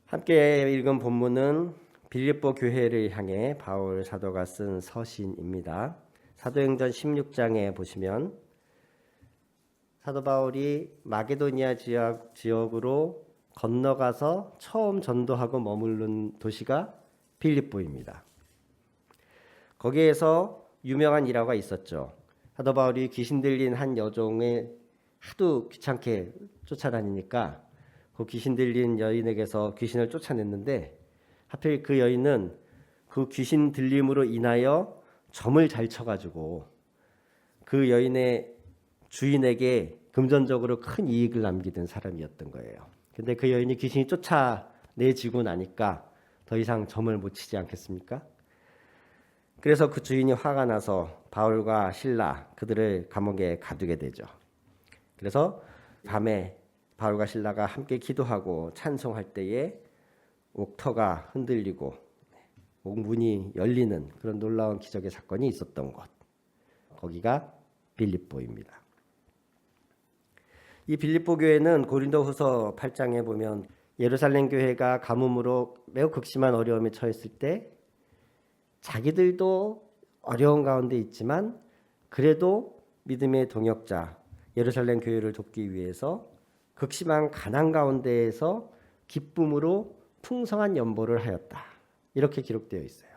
함께 읽은 본문은 빌립보 교회를 향해 바울 사도가 쓴 서신입니다. 사도행전 16장에 보시면 사도 바울이 마게도니아 지역으로 건너가서 처음 전도하고 머무른 도시가 빌립보입니다. 거기에서 유명한 일화가 있었죠. 사도 바울이 귀신 들린 한 여종에 하도 귀찮게 쫓아다니니까 그 귀신 들린 여인에게서 귀신을 쫓아냈는데 하필 그 여인은 그 귀신 들림으로 인하여 점을 잘 쳐가지고 그 여인의 주인에게 금전적으로 큰 이익을 남기던 사람이었던 거예요. 근데 그 여인이 귀신이 쫓아내지고 나니까 더 이상 점을 못 치지 않겠습니까? 그래서 그 주인이 화가 나서 바울과 실라 그들을 감옥에 가두게 되죠. 그래서 밤에 바울과 실라가 함께 기도하고 찬송할 때에 옥터가 흔들리고 옥문이 열리는 그런 놀라운 기적의 사건이 있었던 곳, 거기가 빌립보입니다. 이 빌립보 교회는 고린도후서 8장에 보면 예루살렘 교회가 가뭄으로 매우 극심한 어려움에 처했을 때 자기들도 어려운 가운데 있지만 그래도 믿음의 동역자 예루살렘 교회를 돕기 위해서 극심한 가난 가운데에서 기쁨으로 풍성한 연보를 하였다. 이렇게 기록되어 있어요.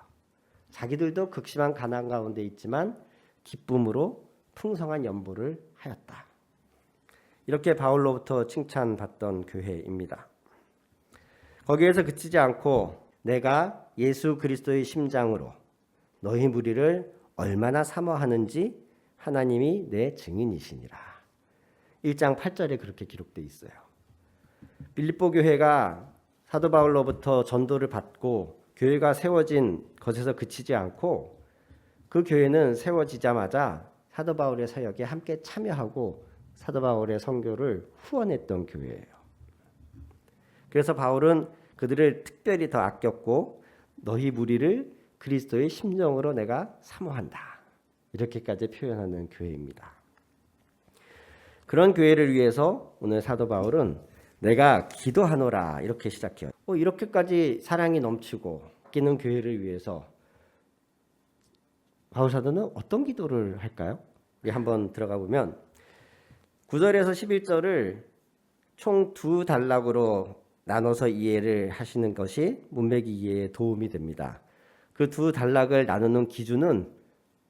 자기들도 극심한 가난 가운데 있지만 기쁨으로 풍성한 연보를 하였다. 이렇게 바울로부터 칭찬받던 교회입니다. 거기에서 그치지 않고 내가 예수 그리스도의 심장으로 너희 무리를 얼마나 사모하는지 하나님이 내 증인이시니라. 1장 8절에 그렇게 기록되어 있어요. 빌립보 교회가 사도 바울로부터 전도를 받고 교회가 세워진 것에서 그치지 않고 그 교회는 세워지자마자 사도 바울의 사역에 함께 참여하고 사도 바울의 선교를 후원했던 교회예요. 그래서 바울은 그들을 특별히 더 아꼈고 너희 무리를 그리스도의 심정으로 내가 사모한다. 이렇게까지 표현하는 교회입니다. 그런 교회를 위해서 오늘 사도 바울은 내가 기도하노라 이렇게 시작해요. 이렇게까지 사랑이 넘치고 아끼는 교회를 위해서 바울 사도는 어떤 기도를 할까요? 우리 한번 들어가 보면 9절에서 11절을 총 두 단락으로 나눠서 이해를 하시는 것이 문맥 이해에 도움이 됩니다. 그 두 단락을 나누는 기준은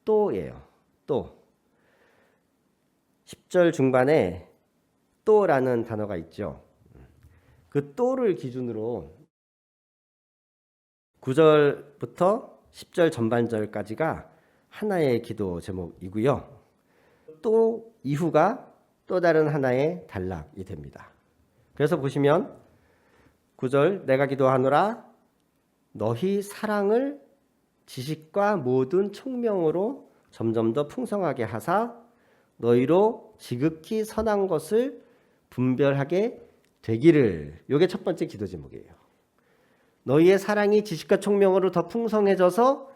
또예요. 또 10절 중반에 또라는 단어가 있죠. 그 또를 기준으로 9절부터 10절 전반절까지가 하나의 기도 제목이고요. 또 이후가 또 다른 하나의 단락이 됩니다. 그래서 보시면 9절 내가 기도하노라 너희 사랑을 지식과 모든 총명으로 점점 더 풍성하게 하사 너희로 지극히 선한 것을 분별하게 되기를. 이게 첫 번째 기도 제목이에요. 너희의 사랑이 지식과 총명으로 더 풍성해져서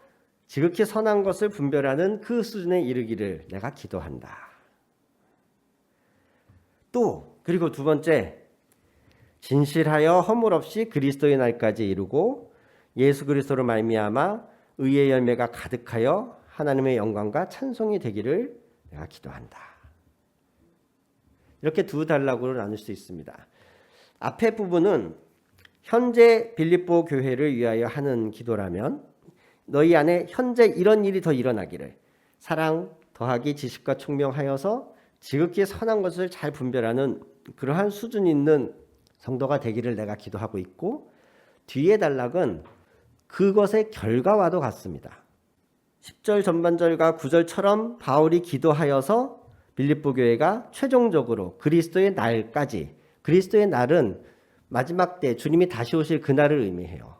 지극히 선한 것을 분별하는 그 수준에 이르기를 내가 기도한다. 또 그리고 두 번째 진실하여 허물 없이 그리스도의 날까지 이루고 예수 그리스도로 말미암아 의의 열매가 가득하여 하나님의 영광과 찬송이 되기를 내가 기도한다. 이렇게 두 단락으로 나눌 수 있습니다. 앞에 부분은 현재 빌립보 교회를 위하여 하는 기도라면 너희 안에 현재 이런 일이 더 일어나기를 사랑 더하기 지식과 총명하여서 지극히 선한 것을 잘 분별하는 그러한 수준 있는 성도가 되기를 내가 기도하고 있고, 뒤에 단락은 그것의 결과와도 같습니다. 10절 전반절과 9절처럼 바울이 기도하여서 빌립보 교회가 최종적으로 그리스도의 날까지, 그리스도의 날은 마지막 때 주님이 다시 오실 그날을 의미해요.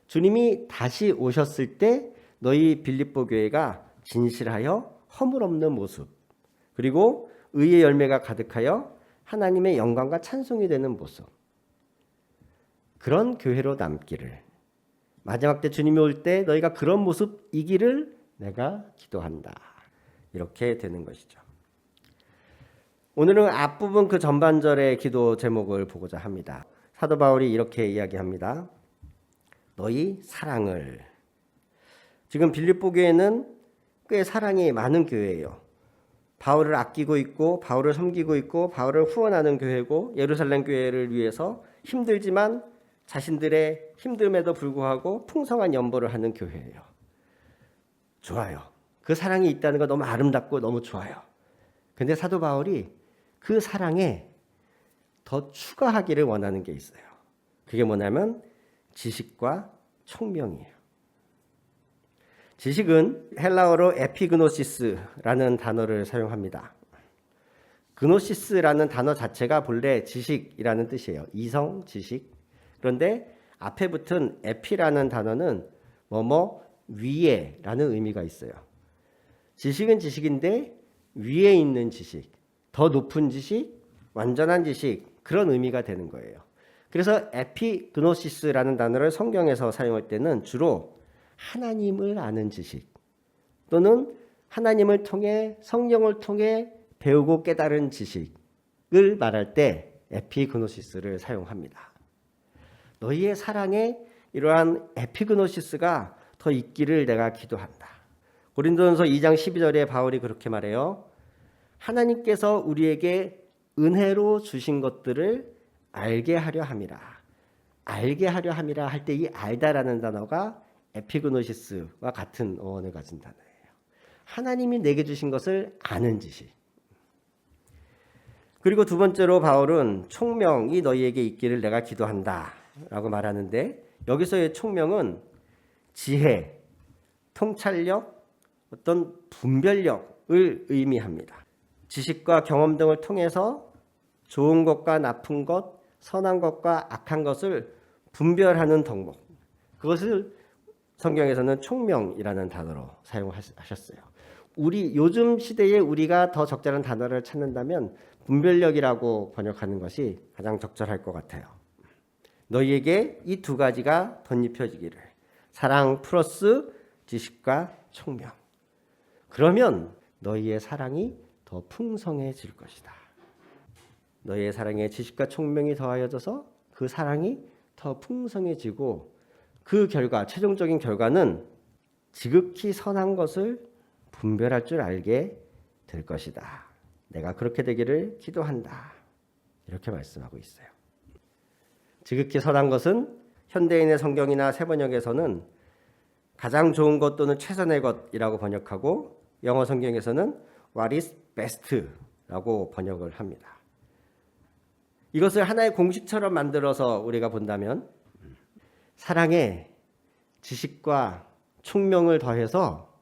주님이 다시 오셨을 때 너희 빌립보 교회가 진실하여 허물 없는 모습, 그리고 의의 열매가 가득하여 하나님의 영광과 찬송이 되는 모습, 그런 교회로 남기를, 마지막 때 주님이 올 때 너희가 그런 모습이기를 내가 기도한다. 이렇게 되는 것이죠. 오늘은 앞부분 그 전반절의 기도 제목을 보고자 합니다. 사도 바울이 이렇게 이야기합니다. 너희 사랑을. 지금 빌립보 교회는 꽤 사랑이 많은 교회예요. 바울을 아끼고 있고 바울을 섬기고 있고 바울을 후원하는 교회고 예루살렘 교회를 위해서 힘들지만 자신들의 힘듦에도 불구하고 풍성한 연보를 하는 교회예요. 좋아요. 그 사랑이 있다는 거 너무 아름답고 너무 좋아요. 근데 사도 바울이 그 사랑에 더 추가하기를 원하는 게 있어요. 그게 뭐냐면 지식과 총명이에요. 지식은 헬라어로 에피그노시스라는 단어를 사용합니다. 그노시스라는 단어 자체가 본래 지식이라는 뜻이에요. 이성, 지식. 그런데 앞에 붙은 에피라는 단어는 뭐뭐 위에라는 의미가 있어요. 지식은 지식인데 위에 있는 지식, 더 높은 지식, 완전한 지식, 그런 의미가 되는 거예요. 그래서 에피그노시스라는 단어를 성경에서 사용할 때는 주로 하나님을 아는 지식 또는 하나님을 통해 성령을 통해 배우고 깨달은 지식을 말할 때 에피그노시스를 사용합니다. 너희의 사랑에 이러한 에피그노시스가 더 있기를 내가 기도한다. 고린도전서 2장 12절에 바울이 그렇게 말해요. 하나님께서 우리에게 은혜로 주신 것들을 알게 하려 함이라. 알게 하려 함이라 할 때 이 알다라는 단어가 에피그노시스와 같은 어원을 가진 단어예요. 하나님이 내게 주신 것을 아는 지식. 그리고 두 번째로 바울은 총명이 너희에게 있기를 내가 기도한다 라고 말하는데 여기서의 총명은 지혜, 통찰력, 어떤 분별력을 의미합니다. 지식과 경험 등을 통해서 좋은 것과 나쁜 것, 선한 것과 악한 것을 분별하는 덕목. 그것을 성경에서는 총명이라는 단어로 사용하셨어요. 요즘 시대에 우리가 더 적절한 단어를 찾는다면 분별력이라고 번역하는 것이 가장 적절할 것 같아요. 너희에게 이 두 가지가 덧입혀지기를. 사랑 플러스 지식과 총명. 그러면 너희의 사랑이 더 풍성해질 것이다. 너희의 사랑에 지식과 총명이 더하여져서 그 사랑이 더 풍성해지고 그 결과, 최종적인 결과는 지극히 선한 것을 분별할 줄 알게 될 것이다. 내가 그렇게 되기를 기도한다. 이렇게 말씀하고 있어요. 지극히 선한 것은 현대인의 성경이나 새번역에서는 가장 좋은 것 또는 최선의 것이라고 번역하고 영어 성경에서는 What is best라고 번역을 합니다. 이것을 하나의 공식처럼 만들어서 우리가 본다면 사랑에 지식과 총명을 더해서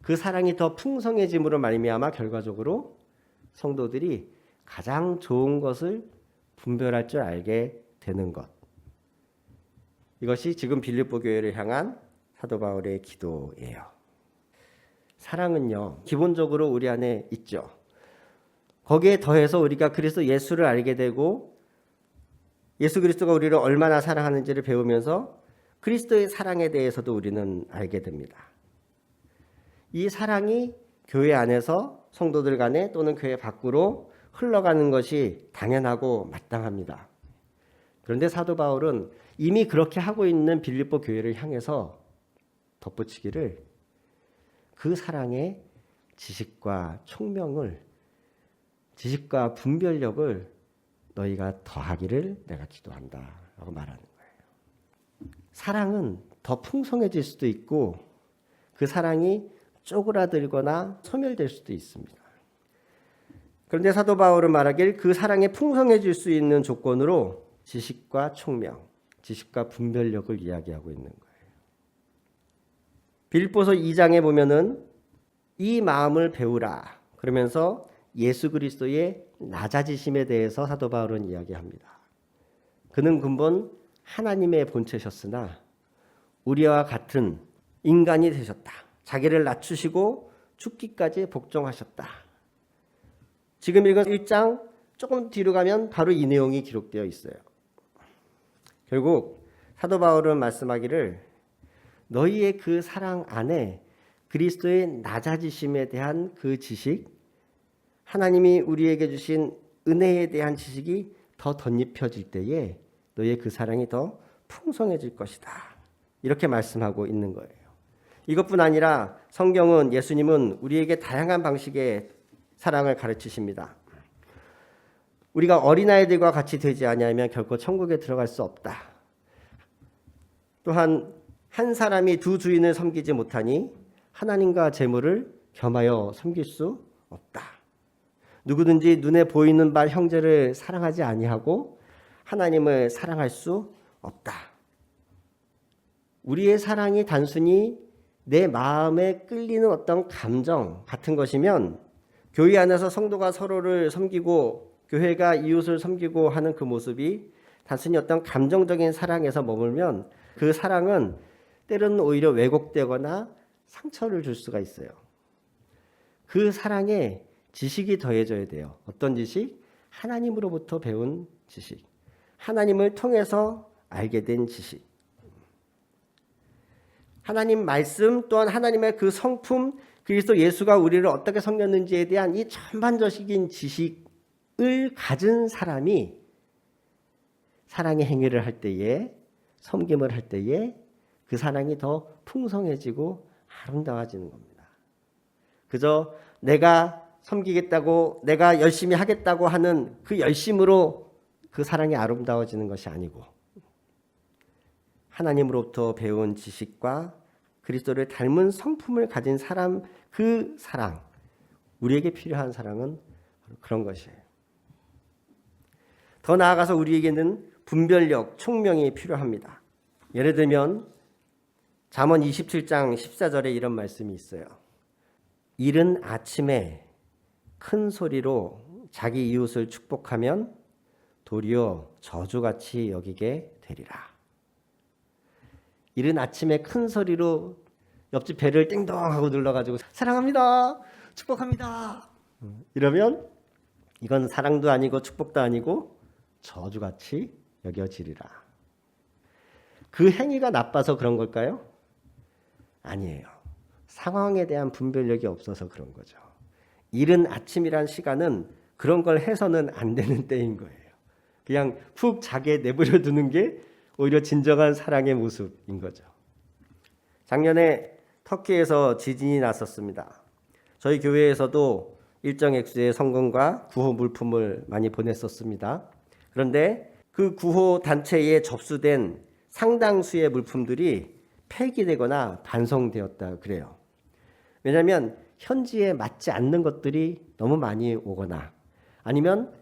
그 사랑이 더 풍성해짐으로 말미암아 결과적으로 성도들이 가장 좋은 것을 분별할 줄 알게 되는 것. 이것이 지금 빌립보 교회를 향한 사도 바울의 기도예요. 사랑은요, 기본적으로 우리 안에 있죠. 거기에 더해서 우리가 그리스도 예수를 알게 되고 예수 그리스도가 우리를 얼마나 사랑하는지를 배우면서 그리스도의 사랑에 대해서도 우리는 알게 됩니다. 이 사랑이 교회 안에서 성도들 간에 또는 교회 밖으로 흘러가는 것이 당연하고 마땅합니다. 그런데 사도 바울은 이미 그렇게 하고 있는 빌립보 교회를 향해서 덧붙이기를 그 사랑의 지식과 총명을, 지식과 분별력을 너희가 더하기를 내가 기도한다 라고 말하는 거예요. 사랑은 더 풍성해질 수도 있고 그 사랑이 쪼그라들거나 소멸될 수도 있습니다. 그런데 사도 바울은 말하길 그 사랑이 풍성해질 수 있는 조건으로 지식과 총명, 지식과 분별력을 이야기하고 있는 거예요. 빌립보서 2장에 보면은 이 마음을 배우라 그러면서 예수 그리스도의 낮아지심에 대해서 사도 바울은 이야기합니다. 그는 근본 하나님의 본체셨으나 우리와 같은 인간이 되셨다. 자기를 낮추시고 죽기까지 복종하셨다. 지금 읽은 1장 조금 뒤로 가면 바로 이 내용이 기록되어 있어요. 결국 사도 바울은 말씀하기를 너희의 그 사랑 안에 그리스도의 낮아지심에 대한 그 지식, 하나님이 우리에게 주신 은혜에 대한 지식이 더 덧입혀질 때에 너희의 그 사랑이 더 풍성해질 것이다. 이렇게 말씀하고 있는 거예요. 이것뿐 아니라 성경은 예수님은 우리에게 다양한 방식의 사랑을 가르치십니다. 우리가 어린아이들과 같이 되지 아니하면 결코 천국에 들어갈 수 없다. 또한 한 사람이 두 주인을 섬기지 못하니 하나님과 재물을 겸하여 섬길 수 없다. 누구든지 눈에 보이는 바 형제를 사랑하지 아니하고 하나님을 사랑할 수 없다. 우리의 사랑이 단순히 내 마음에 끌리는 어떤 감정 같은 것이면 교회 안에서 성도가 서로를 섬기고 교회가 이웃을 섬기고 하는 그 모습이 단순히 어떤 감정적인 사랑에서 머물면 그 사랑은 때로는 오히려 왜곡되거나 상처를 줄 수가 있어요. 그 사랑에 지식이 더해져야 돼요. 어떤 지식? 하나님으로부터 배운 지식. 하나님을 통해서 알게 된 지식. 하나님 말씀 또한 하나님의 그 성품, 그리스도 예수가 우리를 어떻게 섬겼는지에 대한 이 전반적인 지식을 가진 사람이 사랑의 행위를 할 때에, 섬김을 할 때에 그 사랑이 더 풍성해지고 아름다워지는 겁니다. 그저 내가 섬기겠다고, 내가 열심히 하겠다고 하는 그 열심으로 그 사랑이 아름다워지는 것이 아니고 하나님으로부터 배운 지식과 그리스도를 닮은 성품을 가진 사람, 그 사랑, 우리에게 필요한 사랑은 그런 것이에요. 더 나아가서 우리에게는 분별력, 총명이 필요합니다. 예를 들면 잠언 27장 14절에 이런 말씀이 있어요. 이른 아침에 큰 소리로 자기 이웃을 축복하면 도리어 저주같이 여기게 되리라. 이른 아침에 큰 소리로 옆집 배를 띵동 하고 눌러가지고 사랑합니다, 축복합니다 이러면 이건 사랑도 아니고 축복도 아니고 저주같이 여겨지리라. 그 행위가 나빠서 그런 걸까요? 아니에요. 상황에 대한 분별력이 없어서 그런 거죠. 이른 아침이란 시간은 그런 걸 해서는 안 되는 때인 거예요. 그냥 푹 자게 내버려 두는 게 오히려 진정한 사랑의 모습인 거죠. 작년에 터키에서 지진이 났었습니다. 저희 교회에서도 일정 액수의 성금과 구호 물품을 많이 보냈었습니다. 그런데 그 구호 단체에 접수된 상당수의 물품들이 폐기되거나 반송되었다 그래요. 왜냐하면 현지에 맞지 않는 것들이 너무 많이 오거나 아니면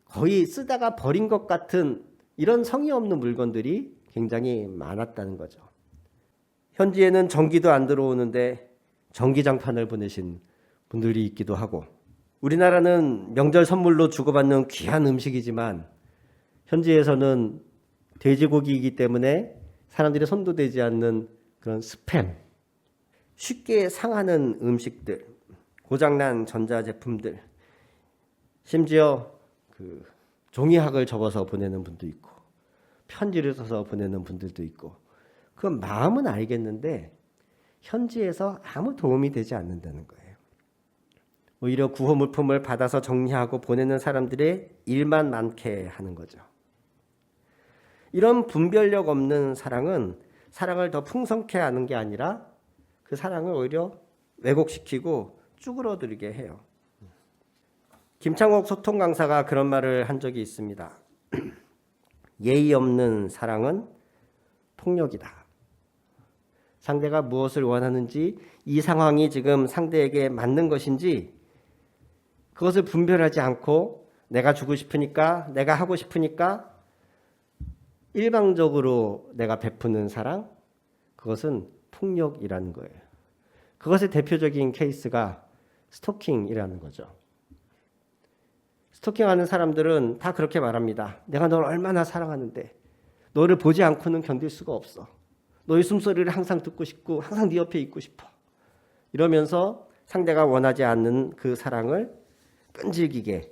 거의 쓰다가 버린 것 같은 이런 성의 없는 물건들이 굉장히 많았다는 거죠. 현지에는 전기도 안 들어오는데 전기장판을 보내신 분들이 있기도 하고, 우리나라는 명절 선물로 주고받는 귀한 음식이지만 현지에서는 돼지고기이기 때문에 사람들이 손도 대지 않는 그런 스팸, 쉽게 상하는 음식들, 고장난 전자제품들, 심지어 그 종이학을 접어서 보내는 분도 있고 편지를 써서 보내는 분들도 있고, 그 마음은 알겠는데 현지에서 아무 도움이 되지 않는다는 거예요. 오히려 구호 물품을 받아서 정리하고 보내는 사람들의 일만 많게 하는 거죠. 이런 분별력 없는 사랑은 사랑을 더 풍성케 하는 게 아니라 그 사랑을 오히려 왜곡시키고 쭈그러들게 해요. 김창옥 소통 강사가 그런 말을 한 적이 있습니다. 예의 없는 사랑은 폭력이다. 상대가 무엇을 원하는지, 이 상황이 지금 상대에게 맞는 것인지 그것을 분별하지 않고 내가 주고 싶으니까, 내가 하고 싶으니까 일방적으로 내가 베푸는 사랑, 그것은 폭력이라는 거예요. 그것의 대표적인 케이스가 스토킹이라는 거죠. 스토킹하는 사람들은 다 그렇게 말합니다. 내가 널 얼마나 사랑하는데 너를 보지 않고는 견딜 수가 없어. 너의 숨소리를 항상 듣고 싶고 항상 네 옆에 있고 싶어. 이러면서 상대가 원하지 않는 그 사랑을 끈질기게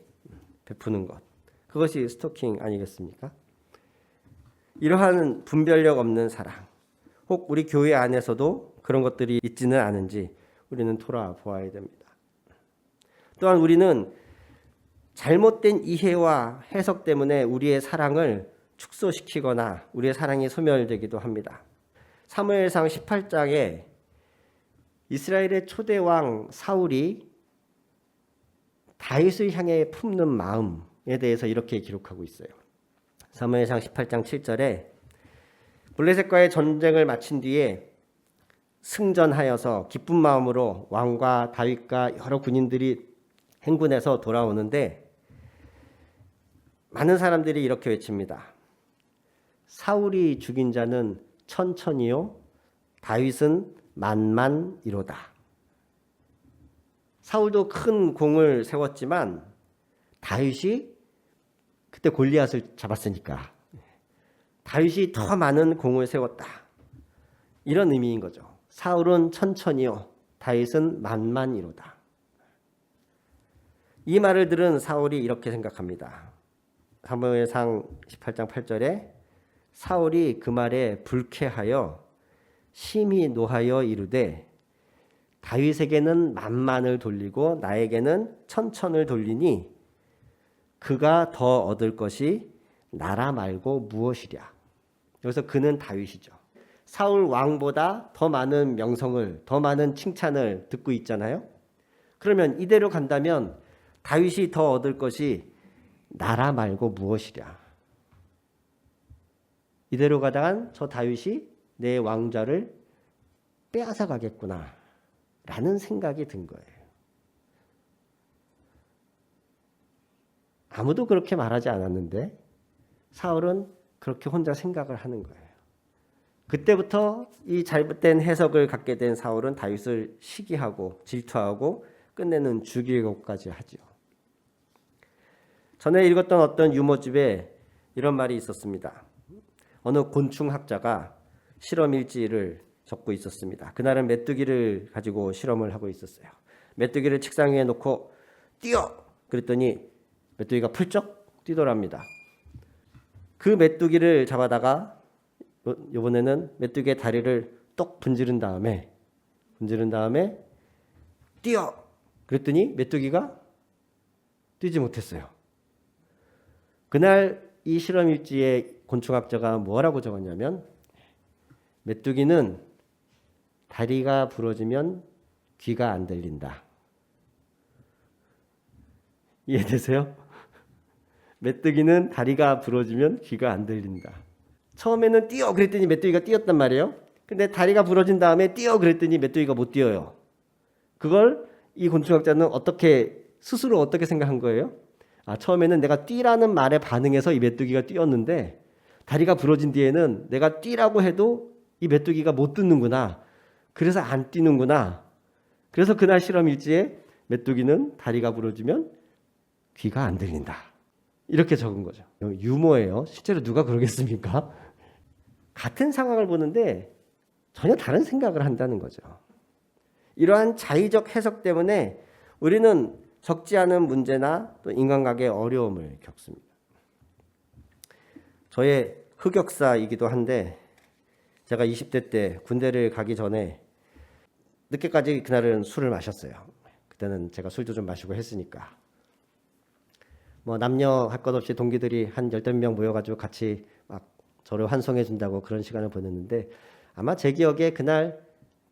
베푸는 것. 그것이 스토킹 아니겠습니까? 이러한 분별력 없는 사랑, 혹 우리 교회 안에서도 그런 것들이 있지는 않은지 우리는 돌아보아야 됩니다. 또한 우리는 잘못된 이해와 해석 때문에 우리의 사랑을 축소시키거나 우리의 사랑이 소멸되기도 합니다. 사무엘상 18장에 이스라엘의 초대 왕 사울이 다윗을 향해 품는 마음에 대해서 이렇게 기록하고 있어요. 사무엘상 18장 7절에 블레셋과의 전쟁을 마친 뒤에 승전하여서 기쁜 마음으로 왕과 다윗과 여러 군인들이 행군해서 돌아오는데 많은 사람들이 이렇게 외칩니다. 사울이 죽인 자는 천천히요, 다윗은 만만이로다. 사울도 큰 공을 세웠지만 다윗이 그때 골리앗을 잡았으니까 다윗이 더 많은 공을 세웠다. 이런 의미인 거죠. 사울은 천천히요, 다윗은 만만이로다. 이 말을 들은 사울이 이렇게 생각합니다. 사무엘상 18장 8절에 사울이 그 말에 불쾌하여 심히 노하여 이르되 다윗에게는 만만을 돌리고 나에게는 천천을 돌리니 그가 더 얻을 것이 나라 말고 무엇이랴. 여기서 그는 다윗이죠. 사울 왕보다 더 많은 명성을, 더 많은 칭찬을 듣고 있잖아요. 그러면 이대로 간다면 다윗이 더 얻을 것이 나라 말고 무엇이랴. 이대로 가다간 저 다윗이 내 왕좌를 빼앗아 가겠구나 라는 생각이 든 거예요. 아무도 그렇게 말하지 않았는데 사울은 그렇게 혼자 생각을 하는 거예요. 그때부터 이 잘못된 해석을 갖게 된 사울은 다윗을 시기하고 질투하고 끝내는 죽이고까지 하죠. 전에 읽었던 어떤 유머집에 이런 말이 있었습니다. 어느 곤충학자가 실험 일지를 적고 있었습니다. 그날은 메뚜기를 가지고 실험을 하고 있었어요. 메뚜기를 책상 위에 놓고 뛰어! 그랬더니 메뚜기가 풀쩍 뛰더랍니다. 그 메뚜기를 잡아다가 이번에는 메뚜기의 다리를 똑 분지른 다음에 뛰어! 그랬더니 메뚜기가 뛰지 못했어요. 그날 이 실험 일지에 곤충학자가 뭐라고 적었냐면 메뚜기는 다리가 부러지면 귀가 안 들린다. 이해되세요? 메뚜기는 다리가 부러지면 귀가 안 들린다. 처음에는 뛰어 그랬더니 메뚜기가 뛰었단 말이에요. 근데 다리가 부러진 다음에 뛰어 그랬더니 메뚜기가 못 뛰어요. 그걸 이 곤충학자는 스스로 어떻게 생각한 거예요? 처음에는 내가 뛰라는 말에 반응해서 이 메뚜기가 뛰었는데 다리가 부러진 뒤에는 내가 뛰라고 해도 이 메뚜기가 못 듣는구나. 그래서 안 뛰는구나. 그래서 그날 실험 일지에 메뚜기는 다리가 부러지면 귀가 안 들린다. 이렇게 적은 거죠. 유머예요. 실제로 누가 그러겠습니까? 같은 상황을 보는데 전혀 다른 생각을 한다는 거죠. 이러한 자의적 해석 때문에 우리는 적지 않은 문제나 또 인간관계의 어려움을 겪습니다. 저의 흑역사이기도 한데 제가 20대 때 군대를 가기 전에 늦게까지 그날은 술을 마셨어요. 그때는 제가 술도 좀 마시고 했으니까. 남녀 할 것 없이 동기들이 한 10명 모여가지고 같이 막 저를 환송해 준다고 그런 시간을 보냈는데 아마 제 기억에 그날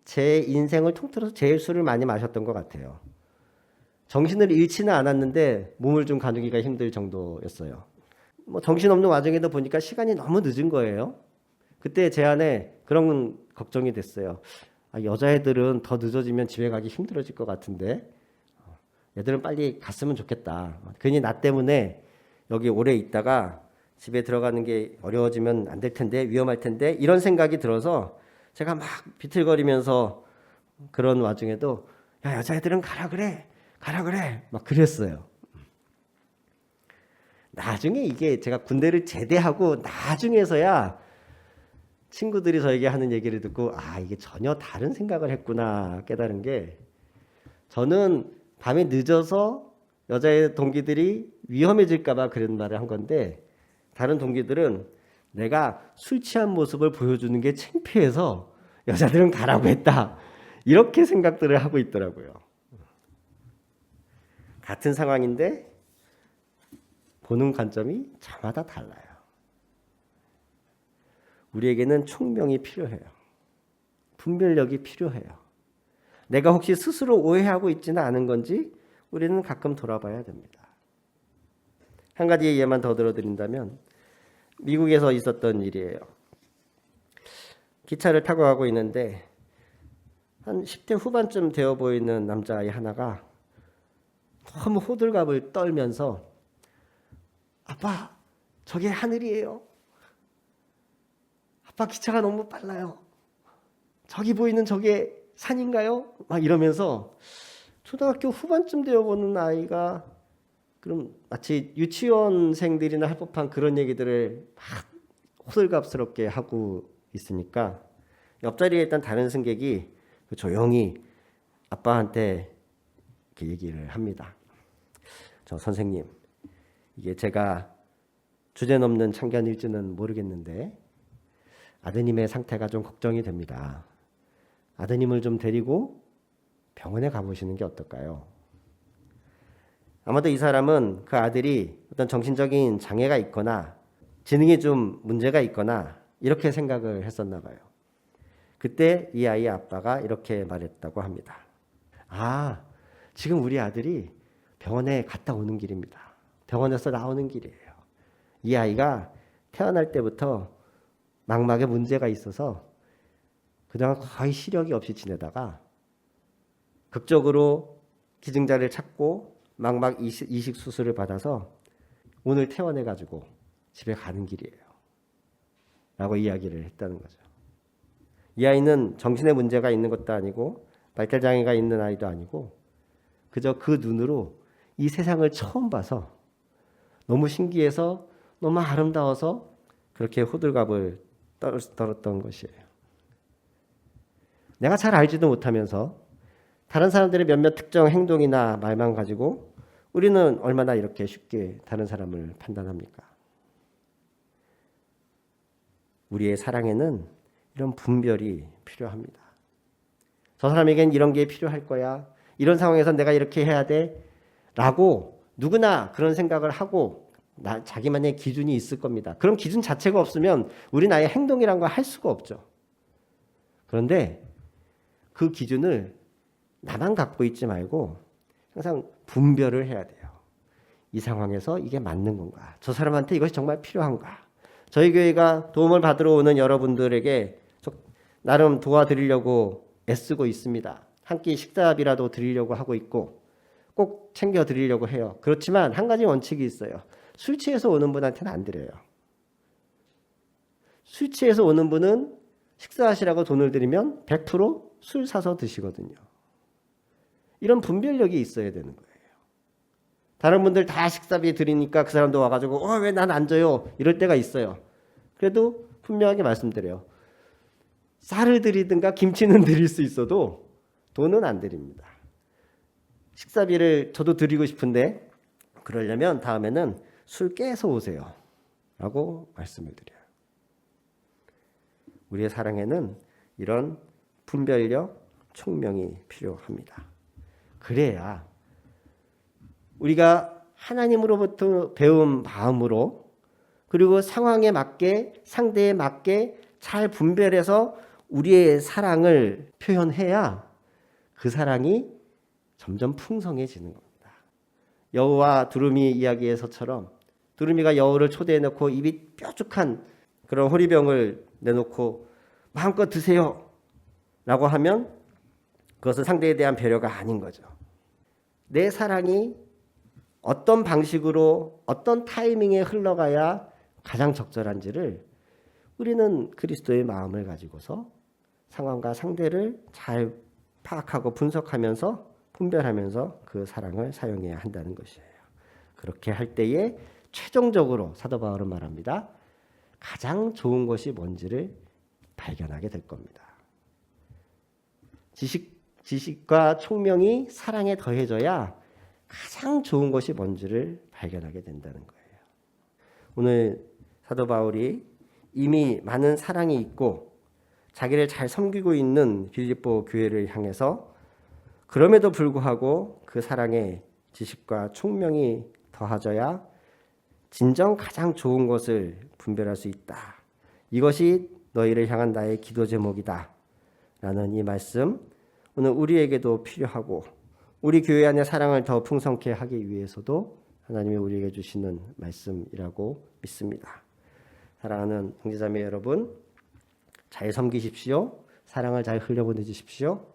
제 인생을 통틀어서 제일 술을 많이 마셨던 것 같아요. 정신을 잃지는 않았는데 몸을 좀 가누기가 힘들 정도였어요. 정신없는 와중에도 보니까 시간이 너무 늦은 거예요. 그때 제 안에 그런 걱정이 됐어요. 여자애들은 더 늦어지면 집에 가기 힘들어질 것 같은데 얘들은 빨리 갔으면 좋겠다. 괜히 나 때문에 여기 오래 있다가 집에 들어가는 게 어려워지면 안 될 텐데 위험할 텐데 이런 생각이 들어서 제가 막 비틀거리면서 그런 와중에도 여자애들은 가라 그래 막 그랬어요. 나중에 이게 제가 군대를 제대하고 나중에서야 친구들이 저에게 하는 얘기를 듣고 이게 전혀 다른 생각을 했구나 깨달은 게, 저는 밤에 늦어서 여자의 동기들이 위험해질까 봐 그런 말을 한 건데 다른 동기들은 내가 술 취한 모습을 보여주는 게 창피해서 여자들은 가라고 했다 이렇게 생각들을 하고 있더라고요. 같은 상황인데 보는 관점이 저마다 달라요. 우리에게는 총명이 필요해요. 분별력이 필요해요. 내가 혹시 스스로 오해하고 있지는 않은 건지 우리는 가끔 돌아봐야 됩니다. 한 가지 예만 더 들어드린다면 미국에서 있었던 일이에요. 기차를 타고 가고 있는데 한 10대 후반쯤 되어 보이는 남자아이 하나가 너무 호들갑을 떨면서 아빠, 저게 하늘이에요. 아빠, 기차가 너무 빨라요. 저기 보이는 저게 산인가요? 막 이러면서 초등학교 후반쯤 되어 보는 아이가 그럼 마치 유치원생들이나 할 법한 그런 얘기들을 막 호들갑스럽게 하고 있으니까 옆자리에 있던 다른 승객이 조용히 아빠한테 이렇게 얘기를 합니다. 저 선생님, 이게 제가 주제넘는 참견일지는 모르겠는데 아드님의 상태가 좀 걱정이 됩니다. 아드님을 좀 데리고 병원에 가보시는 게 어떨까요? 아마도 이 사람은 그 아들이 어떤 정신적인 장애가 있거나 지능에 좀 문제가 있거나 이렇게 생각을 했었나 봐요. 그때 이 아이의 아빠가 이렇게 말했다고 합니다. 아, 지금 우리 아들이 병원에 갔다 오는 길입니다. 병원에서 나오는 길이에요. 이 아이가 태어날 때부터 망막에 문제가 있어서 그동안 거의 시력이 없이 지내다가 극적으로 기증자를 찾고 망막 이식 수술을 받아서 오늘 퇴원해가지고 집에 가는 길이에요. 라고 이야기를 했다는 거죠. 이 아이는 정신에 문제가 있는 것도 아니고 발달장애가 있는 아이도 아니고 그저 그 눈으로 이 세상을 처음 봐서 너무 신기해서 너무 아름다워서 그렇게 호들갑을 떨었던 것이에요. 내가 잘 알지도 못하면서 다른 사람들의 몇몇 특정 행동이나 말만 가지고 우리는 얼마나 이렇게 쉽게 다른 사람을 판단합니까? 우리의 사랑에는 이런 분별이 필요합니다. 저 사람에겐 이런 게 필요할 거야. 이런 상황에서 내가 이렇게 해야 돼. 라고 누구나 그런 생각을 하고 자기만의 기준이 있을 겁니다. 그런 기준 자체가 없으면 우리는 아예 행동이란 걸 할 수가 없죠. 그런데 그 기준을 나만 갖고 있지 말고 항상 분별을 해야 돼요. 이 상황에서 이게 맞는 건가? 저 사람한테 이것이 정말 필요한가? 저희 교회가 도움을 받으러 오는 여러분들에게 나름 도와드리려고 애쓰고 있습니다. 한 끼 식사비라도 드리려고 하고 있고 꼭 챙겨 드리려고 해요. 그렇지만 한 가지 원칙이 있어요. 술 취해서 오는 분한테는 안 드려요. 술 취해서 오는 분은 식사하시라고 돈을 드리면 100% 술 사서 드시거든요. 이런 분별력이 있어야 되는 거예요. 다른 분들 다 식사비 드리니까 그 사람도 와가지고 왜 난 안 줘요? 이럴 때가 있어요. 그래도 분명하게 말씀드려요. 쌀을 드리든가 김치는 드릴 수 있어도 돈은 안 드립니다. 식사비를 저도 드리고 싶은데 그러려면 다음에는 술 깨서 오세요. 라고 말씀을 드려요. 우리의 사랑에는 이런 분별력, 총명이 필요합니다. 그래야 우리가 하나님으로부터 배운 마음으로 그리고 상황에 맞게 상대에 맞게 잘 분별해서 우리의 사랑을 표현해야 그 사랑이 점점 풍성해지는 겁니다. 여우와 두루미 이야기에서처럼 두루미가 여우를 초대해놓고 입이 뾰족한 그런 호리병을 내놓고 마음껏 드세요 라고 하면 그것은 상대에 대한 배려가 아닌 거죠. 내 사랑이 어떤 방식으로 어떤 타이밍에 흘러가야 가장 적절한지를 우리는 그리스도의 마음을 가지고서 상황과 상대를 잘 파악하고 분석하면서 분별하면서 그 사랑을 사용해야 한다는 것이에요. 그렇게 할 때에 최종적으로 사도 바울은 말합니다. 가장 좋은 것이 뭔지를 발견하게 될 겁니다. 지식과 총명이 사랑에 더해져야 가장 좋은 것이 뭔지를 발견하게 된다는 거예요. 오늘 사도 바울이 이미 많은 사랑이 있고 자기를 잘 섬기고 있는 빌립보 교회를 향해서 그럼에도 불구하고 그 사랑에 지식과 총명이 더해져야 진정 가장 좋은 것을 분별할 수 있다. 이것이 너희를 향한 나의 기도 제목이다. 라는 이 말씀, 오늘 우리에게도 필요하고 우리 교회 안의 사랑을 더 풍성케 하기 위해서도 하나님이 우리에게 주시는 말씀이라고 믿습니다. 사랑하는 형제자매 여러분, 잘 섬기십시오. 사랑을 잘 흘려보내주십시오.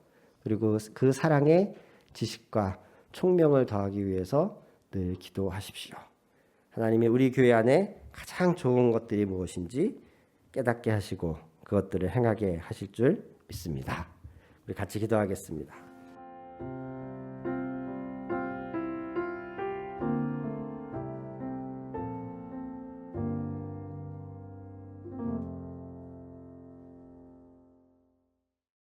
그리고 그 사랑의 지식과 총명을 더하기 위해서 늘 기도하십시오. 하나님이 우리 교회 안에 가장 좋은 것들이 무엇인지 깨닫게 하시고 그것들을 행하게 하실 줄 믿습니다. 우리 같이 기도하겠습니다.